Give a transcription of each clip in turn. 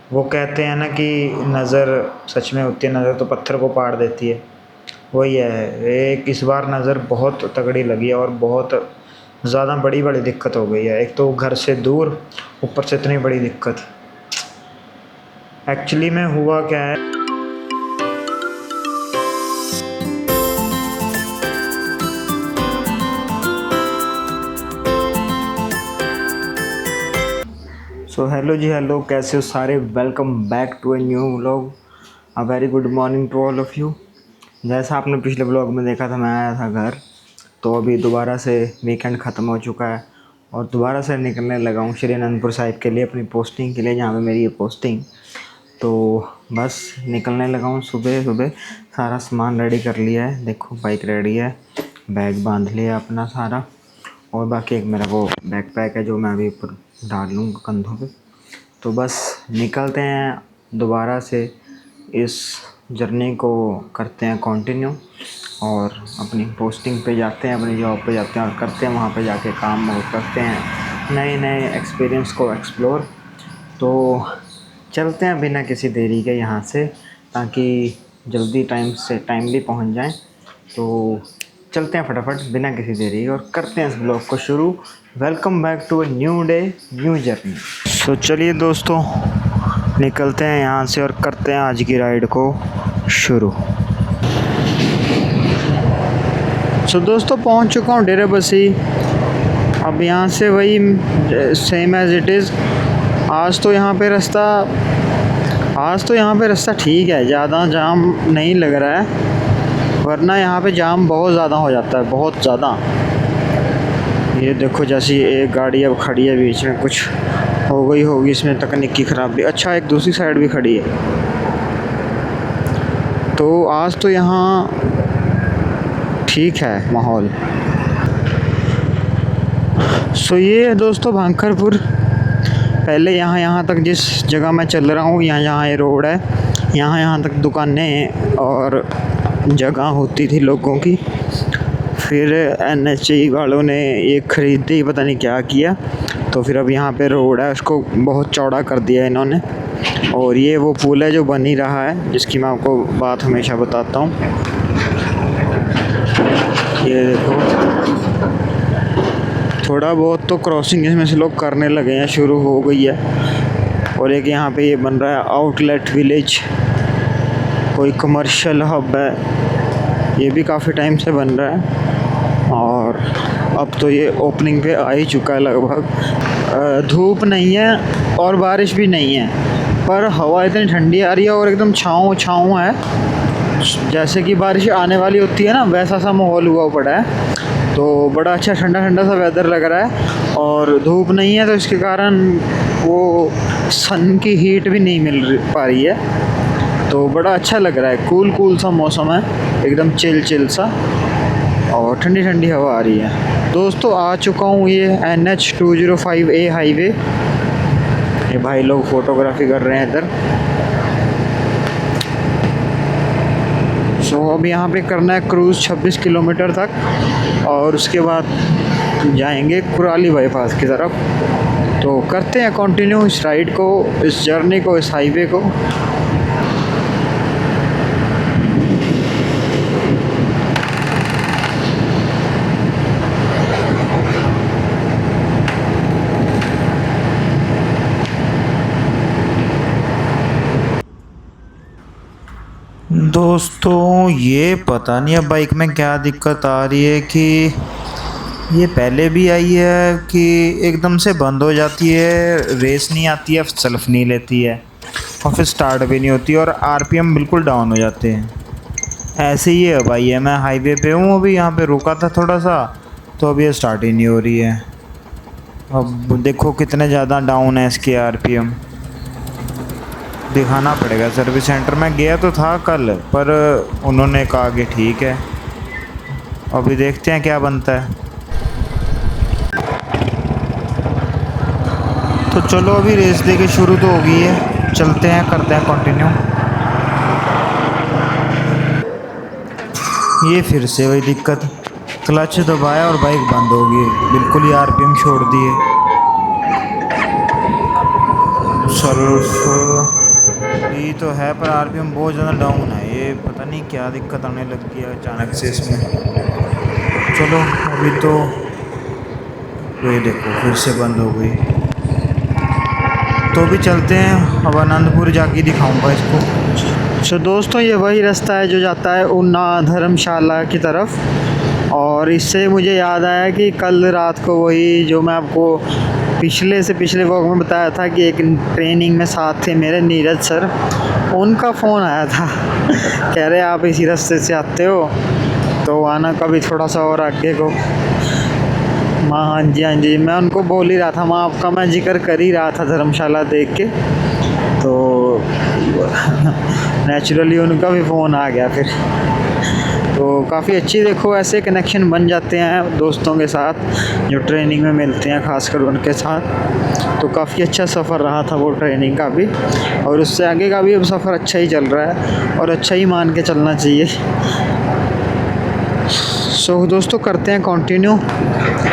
वो कहते हैं ना कि नज़र सच में होती है, नज़र तो पत्थर को पाड़ देती है। वही है, एक इस बार नज़र बहुत तगड़ी लगी है और बहुत ज़्यादा बड़ी दिक्कत हो गई है। एक तो घर से दूर, ऊपर से इतनी बड़ी दिक्कत। एक्चुअली में हुआ क्या है, सो हेलो जी, हेलो, कैसे हो सारे। Welcome back to a new vlog. A very good morning to all of you. जैसा आपने पिछले व्लॉग में देखा था, मैं आया था घर, तो अभी दोबारा से वीकेंड ख़त्म हो चुका है और दोबारा से निकलने लगा हूँ श्री अनंदपुर साहिब के लिए, अपनी पोस्टिंग के लिए, जहाँ पे मेरी ये पोस्टिंग। तो बस निकलने लगा हूँ। सुबह सुबह सारा सामान रेडी कर लिया है, देखो बाइक रेडी है, बैग बांध लिया अपना सारा, और बाकी एक मेरा वो बैक पैक है जो मैं अभी ऊपर डाल लूँगा कंधों पे। तो बस निकलते हैं दोबारा से, इस जर्नी को करते हैं कंटिन्यू और अपनी पोस्टिंग पे जाते हैं, अपनी जॉब पे जाते हैं और करते हैं वहाँ पे जाके काम और करते हैं नए नए एक्सपीरियंस को एक्सप्लोर। तो चलते हैं बिना किसी देरी के यहाँ से, ताकि जल्दी टाइमली पहुँच जाएं। तो चलते हैं फटाफट बिना किसी देरी के और करते हैं इस ब्लॉग को शुरू। Welcome back to a new day, new journey. तो चलिए दोस्तों, निकलते हैं यहाँ से और करते हैं आज की राइड को शुरू। दोस्तों, पहुँच चुका हूँ डेरा बसी। अब यहाँ से वही सेम एज़ इट इज़। आज तो यहाँ पे रास्ता ठीक है, ज़्यादा जाम नहीं लग रहा है, वरना यहाँ पे जाम बहुत ज़्यादा हो जाता है, बहुत ज़्यादा। ये देखो, जैसी एक गाड़ी अब खड़ी है बीच में, कुछ हो गई होगी इसमें तकनीकी खराबी। अच्छा, एक दूसरी साइड भी खड़ी है। तो आज तो यहाँ ठीक है माहौल। ये है दोस्तों भांखरपुर। पहले यहाँ तक जिस जगह मैं चल रहा हूँ, यहाँ ये रोड है, यहाँ तक दुकानें और जगह होती थी लोगों की। फिर NHAI वालों ने ये ख़रीदते ही पता नहीं क्या किया, तो फिर अब यहाँ पे रोड है, उसको बहुत चौड़ा कर दिया इन्होंने। और ये वो पुल है जो बन ही रहा है, जिसकी मैं आपको बात हमेशा बताता हूँ। ये देखो, थोड़ा बहुत तो क्रॉसिंग इसमें से लोग करने लगे हैं, शुरू हो गई है। और एक यहाँ पे ये बन रहा है आउटलेट विलेज, कोई कमर्शियल हब है, ये भी काफ़ी टाइम से बन रहा है और अब तो ये ओपनिंग पे आ ही चुका है लगभग। धूप नहीं है और बारिश भी नहीं है, पर हवा इतनी ठंडी आ रही है और एकदम छाँव है, जैसे कि बारिश आने वाली होती है ना, वैसा सा माहौल हुआ पड़ा है। तो बड़ा अच्छा ठंडा सा वेदर लग रहा है और धूप नहीं है, तो इसके कारण वो सन की हीट भी नहीं मिल पा रही है। तो बड़ा अच्छा लग रहा है, कूल सा मौसम है, एकदम चिल सा, और ठंडी हवा आ रही है। दोस्तों, आ चुका हूँ ये NH 205A हाईवे। ये भाई लोग फ़ोटोग्राफी कर रहे हैं इधर। अब यहाँ पे करना है क्रूज़ 26 किलोमीटर तक और उसके बाद जाएंगे कुराली बाईपास की तरफ। तो करते हैं कंटिन्यू इस राइड को, इस जर्नी को, इस हाईवे को। दोस्तों, ये पता नहीं अब बाइक में क्या दिक्कत आ रही है कि ये पहले भी आई है कि एकदम से बंद हो जाती है, रेस नहीं आती है, सेल्फ नहीं लेती है और फिर स्टार्ट भी नहीं होती और RPM बिल्कुल डाउन हो जाते हैं। ऐसे ही है भाई। मैं हाईवे पे हूँ, अभी यहाँ पे रुका था थोड़ा सा, तो अभी ये स्टार्ट ही नहीं हो रही है। अब देखो कितने ज़्यादा डाउन है इसके RPM। दिखाना पड़ेगा सर्विस सेंटर में। गया तो था कल, पर उन्होंने कहा कि ठीक है, अभी देखते हैं क्या बनता है। तो चलो, अभी रेस दे के शुरू तो हो गई है, चलते हैं, करते हैं कंटिन्यू। ये फिर से वही दिक्कत, क्लच दबाया और बाइक बंद हो गई, बिल्कुल ही RPM छोड़ दिए। सल्फ ये तो है पर आरपीएम बहुत ज़्यादा डाउन है। ये पता नहीं क्या दिक्कत आने लग गई है अचानक से इसमें। चलो अभी तो ये देखो फिर से बंद हो गई। तो भी चलते हैं, अब आनंदपुर जाके दिखाऊंगा इसको। सो दोस्तों ये वही रास्ता है जो जाता है ऊना धर्मशाला की तरफ। और इससे मुझे याद आया कि कल रात को वही जो मैं आपको पिछले व्लॉग में बताया था कि एक ट्रेनिंग में साथ थे मेरे नीरज सर, उनका फ़ोन आया था कह रहे आप इसी रास्ते से आते हो तो आना कभी थोड़ा सा और आगे को। हाँ जी मैं उनको बोल ही रहा था, मैं आपका मैं जिक्र कर ही रहा था धर्मशाला देख के, तो नेचुरली उनका भी फ़ोन आ गया फिर। तो काफ़ी अच्छी देखो ऐसे कनेक्शन बन जाते हैं दोस्तों के साथ जो ट्रेनिंग में मिलते हैं, ख़ासकर उनके साथ। तो काफ़ी अच्छा सफ़र रहा था वो ट्रेनिंग का भी, और उससे आगे का भी अब सफ़र अच्छा ही चल रहा है और अच्छा ही मान के चलना चाहिए। सो दोस्तों करते हैं कंटिन्यू।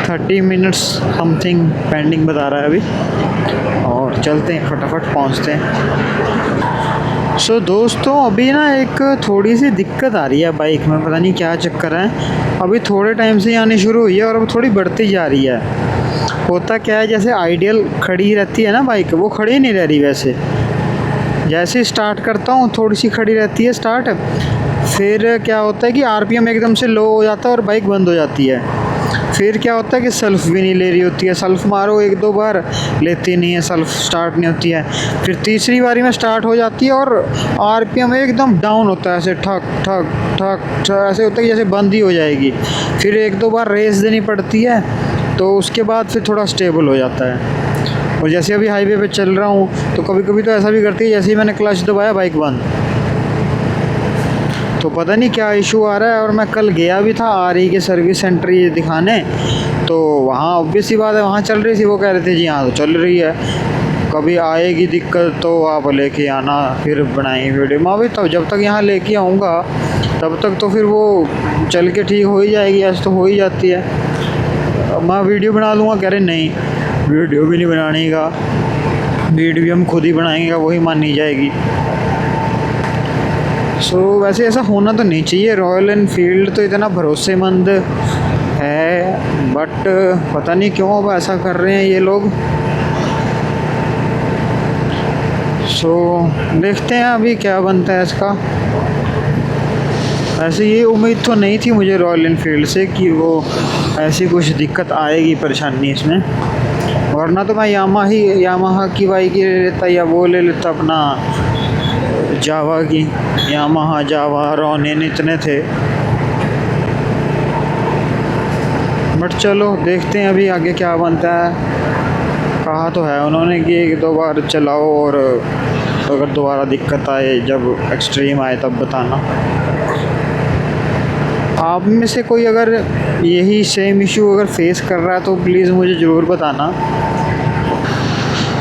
30 मिनट्स समथिंग पेंडिंग बता रहा है अभी, और चलते हैं फटाफट पहुंचते हैं। सो दोस्तों अभी ना एक थोड़ी सी दिक्कत आ रही है बाइक में, पता नहीं क्या चक्कर है। अभी थोड़े टाइम से आनी शुरू हुई है और अब थोड़ी बढ़ती जा रही है। होता क्या है, जैसे आइडियल खड़ी रहती है ना बाइक, वो खड़ी नहीं रह रही वैसे। जैसे स्टार्ट करता हूँ थोड़ी सी खड़ी रहती है स्टार्ट, फिर क्या होता है कि आरपीएम एकदम से लो हो जाता है और बाइक बंद हो जाती है। फिर क्या होता है कि सेल्फ भी नहीं ले रही होती है, सेल्फ मारो 1-2 बार लेती नहीं है, सेल्फ स्टार्ट नहीं होती है। फिर तीसरी बारी में स्टार्ट हो जाती है और आरपीएम एकदम डाउन होता है, ऐसे ठक ठक ठक ठक ऐसे होता है कि जैसे बंद ही हो जाएगी। फिर 1-2 बार रेस देनी पड़ती है, तो उसके बाद फिर थोड़ा स्टेबल हो जाता है। और जैसे अभी हाईवे पे चल रहा हूँ तो कभी कभी तो ऐसा भी करती है, जैसे ही मैंने क्लच दबाया बाइक बंद। तो पता नहीं क्या इशू आ रहा है। और मैं कल गया भी था आरई के सर्विस सेंटर ये दिखाने, तो वहाँ ऑब्वियस सी बात है वहाँ चल रही थी। वो कह रहे थे जी हाँ तो चल रही है, कभी आएगी दिक्कत तो आप लेके आना, फिर बनाएंगे वीडियो। मैं भी तब जब तक यहाँ लेके आऊँगा तब तक तो फिर वो चल के ठीक हो ही जाएगी, ऐसे तो हो ही जाती है। मैं वीडियो बना लूँगा, कह रहे नहीं वीडियो भी नहीं बनाने का, वीडियो हम खुद ही बनाएंगे, वही मानी जाएगी। सो वैसे ऐसा होना तो नहीं चाहिए, रॉयल एनफील्ड तो इतना भरोसेमंद है, बट पता नहीं क्यों अब ऐसा कर रहे हैं ये लोग। सो देखते हैं अभी क्या बनता है इसका। ऐसे ये उम्मीद तो नहीं थी मुझे रॉयल एनफील्ड से कि वो ऐसी कुछ दिक्कत आएगी, परेशानी इसमें। वरना तो मैं यामाहा की बाइक ही ले लेता, या वो ले लेता अपना जावा की, यामाहा जावा रॉनिन इतने थे। बट चलो देखते हैं अभी आगे क्या बनता है। कहा तो है उन्होंने कि 1-2 बार चलाओ और अगर दोबारा दिक्कत आए, जब एक्सट्रीम आए तब बताना। आप में से कोई अगर यही सेम इशू अगर फेस कर रहा है तो प्लीज़ मुझे ज़रूर बताना।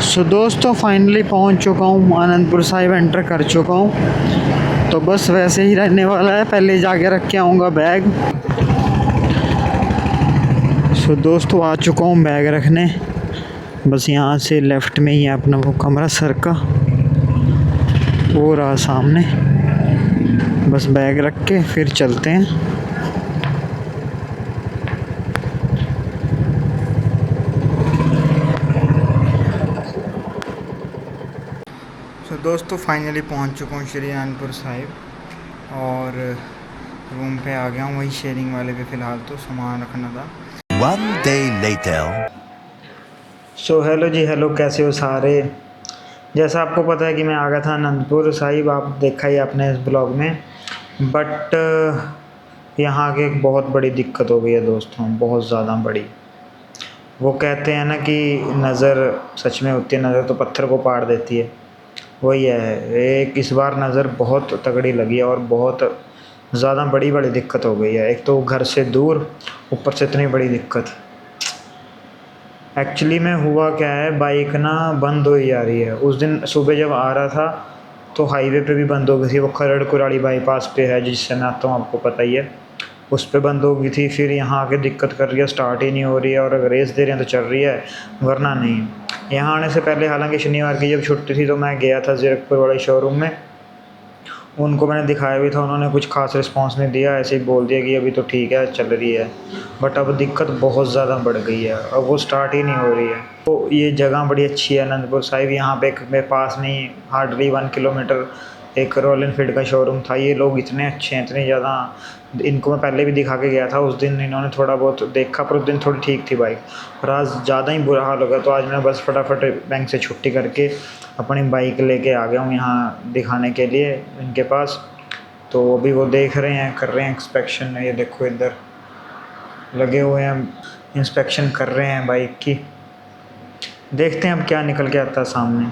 सो दोस्तों फाइनली पहुंच चुका हूँ, आनंदपुर साहिब एंटर कर चुका हूँ। तो बस वैसे ही रहने वाला है, पहले जाके रख के आऊँगा बैग। सो दोस्तों आ चुका हूँ बैग रखने, बस यहाँ से लेफ़्ट में ही है अपना वो कमरा सर का, वो रहा सामने। बस बैग रख के फिर चलते हैं। तो दोस्तों फाइनली पहुंच चुका हूँ श्री आनंदपुर साहिब, और रूम पे आ गया हूँ, वही शेयरिंग वाले पे फ़िलहाल तो सामान रखना था। One day later. So hello जी हेलो, कैसे हो सारे। जैसा आपको पता है कि मैं आ गया था आनंदपुर साहिब, आप देखा ही आपने इस ब्लॉग में। बट यहाँ आके एक बहुत बड़ी दिक्कत हो गई है दोस्तों, बहुत ज़्यादा बड़ी। वो कहते हैं ना कि नज़र सच में होती है, नज़र तो पत्थर को पाड़ देती है, वही है। एक इस बार नज़र बहुत तगड़ी लगी है और बहुत ज़्यादा बड़ी दिक्कत हो गई है। एक तो घर से दूर, ऊपर से इतनी बड़ी दिक्कत। एक्चुअली में हुआ क्या है, बाइक ना बंद हो ही जा रही है। उस दिन सुबह जब आ रहा था तो हाईवे पे भी बंद हो गई थी, वो खरड़ कुराड़ी बाईपास पे है जिससे मैं आता हूँ, आपको पता ही है। उस पे बंद हो गई थी। फिर यहाँ आके दिक्कत कर रही है, स्टार्ट ही नहीं हो रही है, और अगर रेस दे रहे हैं तो चल रही है वरना नहीं। यहाँ आने से पहले हालांकि शनिवार की जब छुट्टी थी तो मैं गया था ज़ीरकपुर वाले शोरूम में, उनको मैंने दिखाया भी था, उन्होंने कुछ खास रिस्पांस नहीं दिया, ऐसे ही बोल दिया कि अभी तो ठीक है चल रही है। बट अब दिक्कत बहुत ज़्यादा बढ़ गई है, अब वो स्टार्ट ही नहीं हो रही है। तो ये जगह बड़ी अच्छी है अनंतपुर साहिब, यहाँ पे एक मेरे पास में ही हार्डली 1 किलोमीटर एक रॉयल एनफील्ड का शोरूम था। ये लोग इतने अच्छे हैं, इतने ज़्यादा, इनको मैं पहले भी दिखा के गया था, उस दिन इन्होंने थोड़ा बहुत देखा पर उस दिन थोड़ी ठीक थी बाइक, पर आज ज़्यादा ही बुरा हाल हो गया। तो आज मैं बस फटाफट बैंक से छुट्टी करके अपनी बाइक लेके आ गया हूँ यहाँ दिखाने के लिए इनके पास। तो अभी वो देख रहे हैं, कर रहे हैं इंस्पेक्शन। ये देखो इधर लगे हुए हैं, इंस्पेक्शन कर रहे हैं बाइक की। देखते हैं अब क्या निकल के आता है सामने।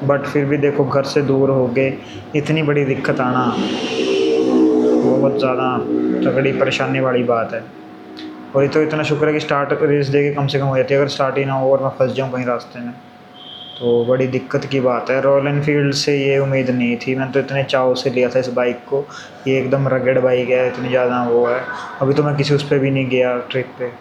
बट फिर भी देखो, घर से दूर हो गए, इतनी बड़ी दिक्कत आना बहुत ज़्यादा तगड़ी परेशानी वाली बात है। और ये तो इतना शुक्र है कि स्टार्ट रेस दे के कम से कम हो जाती है, अगर स्टार्ट ही ना हो और मैं फंस जाऊँ कहीं रास्ते में तो बड़ी दिक्कत की बात है। रॉयल एनफील्ड से ये उम्मीद नहीं थी, मैंने तो इतने चाव से लिया था इस बाइक को, ये एकदम रगड़ बाइक है, इतनी ज़्यादा वो है। अभी तो मैं किसी उस पर भी नहीं गया ट्रिप पे।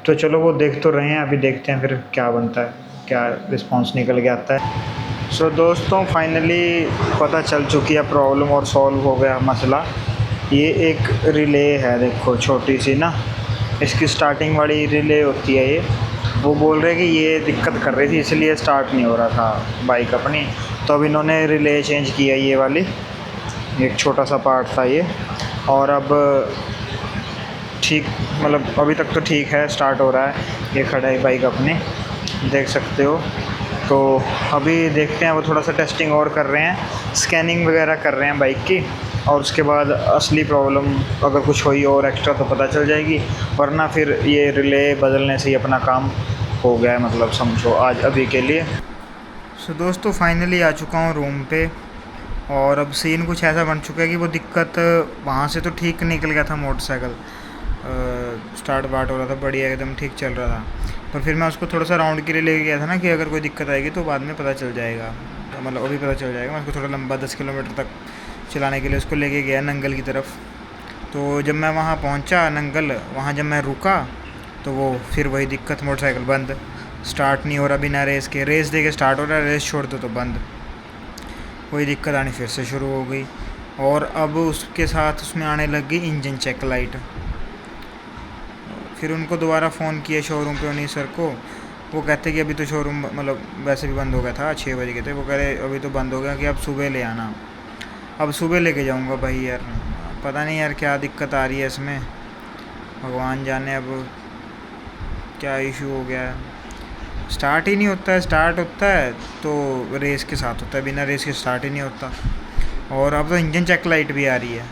तो चलो वो देख तो रहे हैं, अभी देखते हैं फिर क्या बनता है, क्या रिस्पॉन्स निकल के आता है। सो दोस्तों, फाइनली पता चल चुकी है प्रॉब्लम और सॉल्व हो गया मसला। ये एक रिले है, देखो छोटी सी ना, इसकी स्टार्टिंग वाली रिले होती है ये। वो बोल रहे कि ये दिक्कत कर रही थी इसलिए स्टार्ट नहीं हो रहा था बाइक अपनी। तो अब इन्होंने रिले चेंज किया, ये वाली एक छोटा सा पार्ट था ये, और अब ठीक, मतलब अभी तक तो ठीक है, स्टार्ट हो रहा है। ये खड़ा है बाइक अपनी, देख सकते हो। तो अभी देखते हैं, वो थोड़ा सा टेस्टिंग और कर रहे हैं, स्कैनिंग वगैरह कर रहे हैं बाइक की, और उसके बाद असली प्रॉब्लम अगर कुछ हुई और एक्स्ट्रा तो पता चल जाएगी, वरना फिर ये रिले बदलने से ही अपना काम हो गया है, मतलब समझो आज अभी के लिए। सो दोस्तों, फाइनली आ चुका हूँ रूम पे, और अब सीन कुछ ऐसा बन चुका है कि वो दिक्कत वहाँ से तो ठीक निकल गया था, मोटरसाइकिल स्टार्ट वार्ट हो रहा था बढ़िया, एकदम ठीक चल रहा था। पर फिर मैं उसको थोड़ा सा राउंड के लिए लेके गया था ना, कि अगर कोई दिक्कत आएगी तो बाद में पता चल जाएगा, तो मतलब अभी पता चल जाएगा। मैं उसको थोड़ा लंबा 10 किलोमीटर तक चलाने के लिए उसको लेके गया नंगल की तरफ। तो जब मैं वहाँ पहुँचा नंगल, वहाँ जब मैं रुका तो वो फिर वही दिक्कत, मोटरसाइकिल बंद, स्टार्ट नहीं हो रहा बिना रेस के। रेस दे के स्टार्ट हो रहा है, रेस छोड़ दो तो बंद। वही दिक्कत आनी फिर से शुरू हो गई, और अब उसके साथ उसमें आने लग गई इंजन चेक लाइट। फिर उनको दोबारा फ़ोन किया शोरूम पे, उन्हीं सर को। वो कहते कि अभी तो शोरूम मतलब वैसे भी बंद हो गया था, 6 बज गए थे। वो कह रहे अभी तो बंद हो गया, कि अब सुबह ले आना। अब सुबह लेके जाऊंगा भाई यार, पता नहीं यार क्या दिक्कत आ रही है इसमें, भगवान जाने अब क्या इशू हो गया है। स्टार्ट ही नहीं होता है, स्टार्ट होता है तो रेस के साथ होता है, बिना रेस के स्टार्ट ही नहीं होता। और अब तो इंजन चेक लाइट भी आ रही है।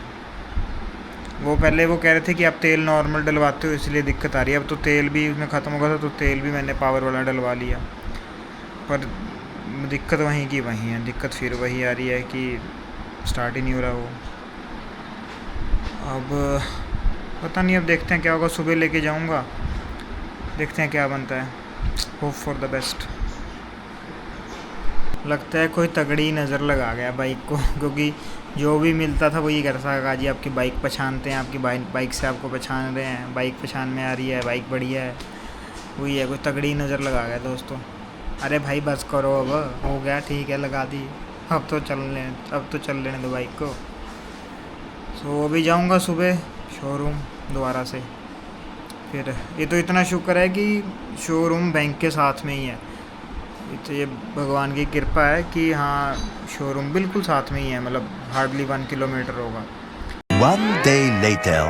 वो पहले वो कह रहे थे कि आप तेल नॉर्मल डलवाते हो इसलिए दिक्कत आ रही है, अब तो तेल भी उसमें ख़त्म हो गया था, तो तेल भी मैंने पावर वाला डलवा लिया। पर दिक्कत वहीं की वहीं है, दिक्कत फिर वही आ रही है कि स्टार्ट ही नहीं हो रहा वो। अब पता नहीं, अब देखते हैं क्या होगा, सुबह लेके जाऊंगा, देखते हैं क्या बनता है। Hope for the best. लगता है कोई तगड़ी नज़र लगा गया बाइक को, क्योंकि जो भी मिलता था वही कहता था, काजी आपकी बाइक पहचानते हैं, आपकी बाइक से आपको पहचान रहे हैं, बाइक पहचान में आ रही है, बाइक बढ़िया है। वही है, कोई तगड़ी नज़र लगा गया दोस्तों। अरे भाई बस करो, अब हो गया, ठीक है लगा दी, अब तो चल लेने दो बाइक को। सो अभी जाऊंगा सुबह शोरूम दोबारा से। फिर ये तो इतना शुक्र है कि शोरूम बैंक के साथ में ही है, तो ये भगवान की कृपा है कि हाँ शोरूम बिल्कुल साथ में ही है, मतलब हार्डली 1 किलोमीटर होगा। One day later.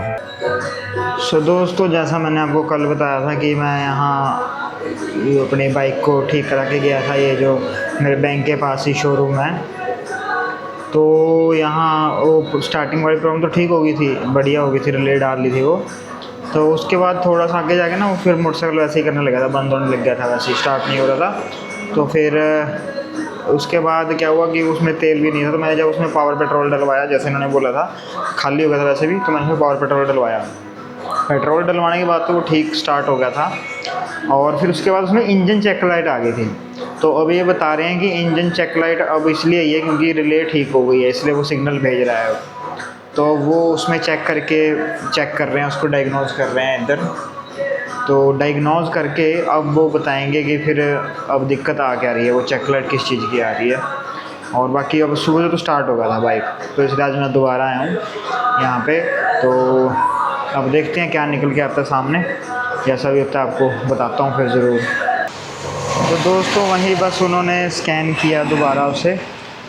सो दोस्तों, जैसा मैंने आपको कल बताया था कि मैं यहाँ अपनी बाइक को ठीक करा के गया था, ये जो मेरे बैंक के पास ही शोरूम है, तो यहाँ वो स्टार्टिंग वाली प्रॉब्लम तो ठीक हो गई थी, बढ़िया हो गई थी, रिले डाल ली थी वो। तो उसके बाद थोड़ा सा आगे जाके ना वो फिर मोटरसाइकिल वैसे ही करने लगा था, बंद होने लग गया था, वैसे ही स्टार्ट नहीं हो रहा था। तो फिर उसके बाद क्या हुआ कि उसमें तेल भी नहीं था, तो मैंने जब उसमें पावर पेट्रोल डलवाया, जैसे इन्होंने बोला था, खाली हो गया था वैसे भी, तो मैंने उसमें पावर पेट्रोल डलवाया। पेट्रोल डलवाने के बाद तो वो ठीक स्टार्ट हो गया था, और फिर उसके बाद उसमें इंजन चेक लाइट आ गई थी। तो अब ये बता रहे हैं कि इंजन चेक लाइट अब इसलिए आई है क्योंकि रिले ठीक हो गई है, इसलिए वो सिग्नल भेज रहा है। तो वो उसमें चेक कर रहे हैं, उसको डायग्नोज कर रहे हैं इधर। तो डायग्नोज करके अब वो बताएंगे कि फिर अब दिक्कत आ क्या रही है, वो चेक लाइट किस चीज़ की आ रही है। और बाकी अब सुबह से तो स्टार्ट हो गया था बाइक, तो इसलिए आज मैं दोबारा आया हूँ यहाँ पे। तो अब देखते हैं क्या निकल के आता है सामने, जैसा भी होता है आपको बताता हूँ फिर ज़रूर। तो दोस्तों वहीं बस उन्होंने स्कैन किया दोबारा उसे,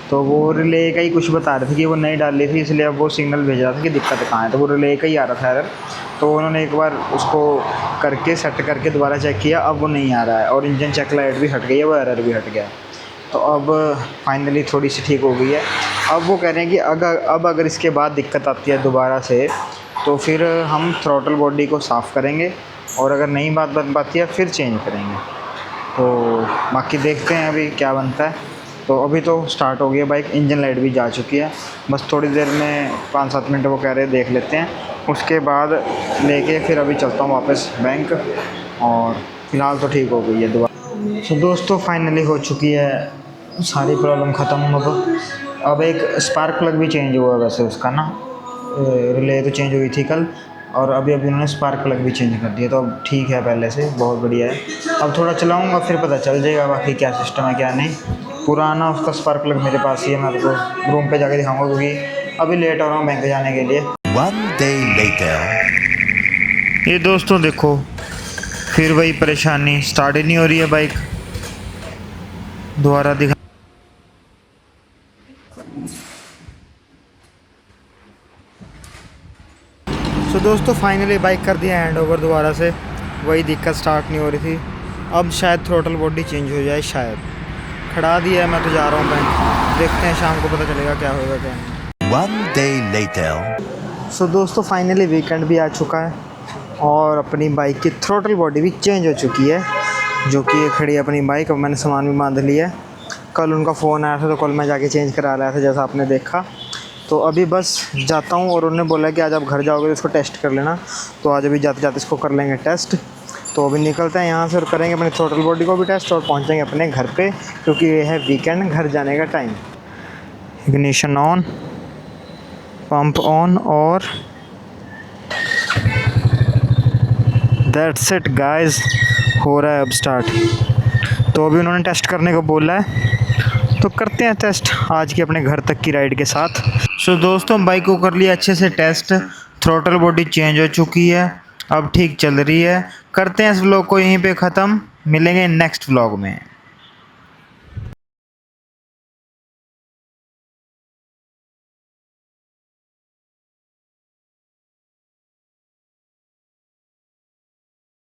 तो वो रिले का ही कुछ बता रहे थे कि वो नहीं डाल रही थी, इसलिए अब वो सिग्नल भेज रहा था कि दिक्कत कहाँ है। तो वो रिले का ही आ रहा था एरर, तो उन्होंने एक बार उसको करके सेट करके दोबारा चेक किया, अब वो नहीं आ रहा है। और इंजन चेक लाइट भी हट गई है, वो एरर भी हट गया। तो अब फाइनली थोड़ी सी ठीक हो गई है। अब वो कह रहे हैं कि अगर इसके बाद दिक्कत आती है दोबारा से, तो फिर हम थ्रॉटल बॉडी को साफ़ करेंगे, और अगर नई बात बन पाती है फिर चेंज करेंगे। तो बाकी देखते हैं अभी क्या बनता है। तो अभी तो स्टार्ट हो गया बाइक, इंजन लाइट भी जा चुकी है, बस थोड़ी देर में 5-7 मिनट वो कह रहे हैं देख लेते हैं, उसके बाद लेके फिर अभी चलता हूँ वापस बैंक। और फ़िलहाल तो ठीक हो गई है दोबारा। तो दोस्तों फाइनली हो चुकी है सारी प्रॉब्लम ख़त्म। अब एक स्पार्क प्लग भी चेंज हुआ वैसे उसका ना, रिले तो चेंज हुई थी कल, और अभी उन्होंने स्पार्क प्लग भी चेंज कर दिया, तो अब ठीक है पहले से, बहुत बढ़िया है। अब थोड़ा चलाऊंगा फिर पता चल जाएगा बाकी क्या सिस्टम है क्या नहीं। पुराना उसका स्पार्क प्लग मेरे पास ही है, मैं आपको रूम पे जाके दिखाऊंगा, क्योंकि अभी लेट हो रहा हूँ बैंक जाने के लिए। 1 day later. ये दोस्तों देखो, फिर वही परेशानी, स्टार्ट ही नहीं हो रही है बाइक। दोबारा दिखा। तो दोस्तों फाइनली बाइक कर दिया हैंड ओवर दोबारा से, वही दिक्कत, स्टार्ट नहीं हो रही थी। अब शायद थ्रोटल बॉडी चेंज हो जाए, शायद खड़ा दिया है, मैं तो जा रहा हूँ बैंक, देखते हैं शाम को पता चलेगा क्या होगा क्या नहीं। 1 day later. सो दोस्तों फाइनली वीकेंड भी आ चुका है, और अपनी बाइक की थ्रोटल बॉडी भी चेंज हो चुकी है, जो कि ये खड़ी है अपनी बाइक। अब मैंने सामान भी बांध लिया है, कल उनका फ़ोन आया था तो कल मैं जाके चेंज करा लाया था जैसा आपने देखा। तो अभी बस जाता हूँ, और उन्होंने बोला कि आज आप घर जाओगे तो इसको टेस्ट कर लेना, तो आज अभी जाते जाते इसको कर लेंगे टेस्ट। तो अभी निकलते हैं यहाँ से और करेंगे अपनी थ्रोटल बॉडी को भी टेस्ट, और पहुँचेंगे अपने घर पे, क्योंकि ये है वीकेंड, घर जाने का time. Ignition on, pump on, और दैट्स इट गाइस, हो रहा है अब स्टार्ट। तो अभी उन्होंने टेस्ट करने को बोला है, तो करते हैं टेस्ट आज की अपने घर तक की राइड के साथ। सो दोस्तों बाइक को कर लिया अच्छे से टेस्ट, थ्रोटल बॉडी चेंज हो चुकी है, अब ठीक चल रही है। करते हैं इस व्लॉग को यहीं पे ख़त्म, मिलेंगे नेक्स्ट व्लॉग में।